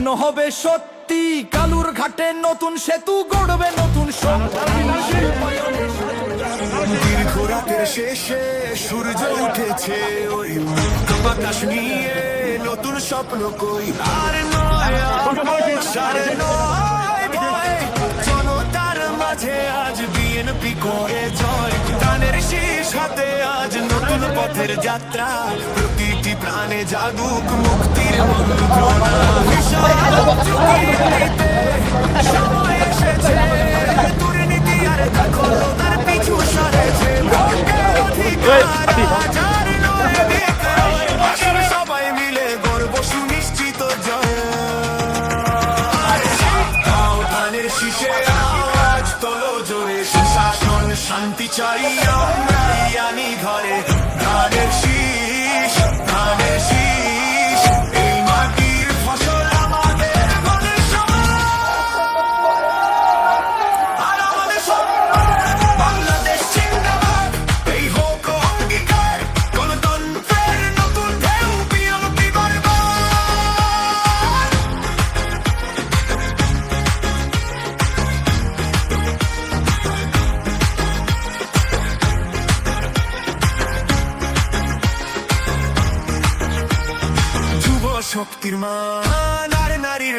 স্বপ্ন হবে সত্যি, কালুর ঘাটে নতুন সেতু গড়বে নতুন দীর্ঘ রাতের শেষে সূর্য উঠেছে, ওই আকাশ নিয়ে নতুন স্বপ্ন কই। আর নয় সারে নয় ভয়, জনতার মাঝে আজ বিএনপি করে জয়। প্রাণের শেষ হাতে আজ নতুন পথের যাত্রা, প্রতিটি প্রাণে জাগুক মুক্তির মন্ত্রণা। সময় এসেছে, দুর্নীতি আর দখলদার পিছু সরেছে। সবাই মিলে গর্ব সুনিশ্চিত জয়। ধানের শীষে আওয়াজ তোলো জোরে, সুশাসন শান্তি চাই আমরাই আনি ঘরে। ধানের শীষ, ধানের শীষ, এই মাটির ফসল আমাদের মনের আর আমাদের বাংলাদেশ জিন্দাবাদ। এই হোক অঙ্গীকার, গণতন্ত্রের নতুন ঢেউ বিএনপি বারবার। যুব শক্তির মান আর নারীর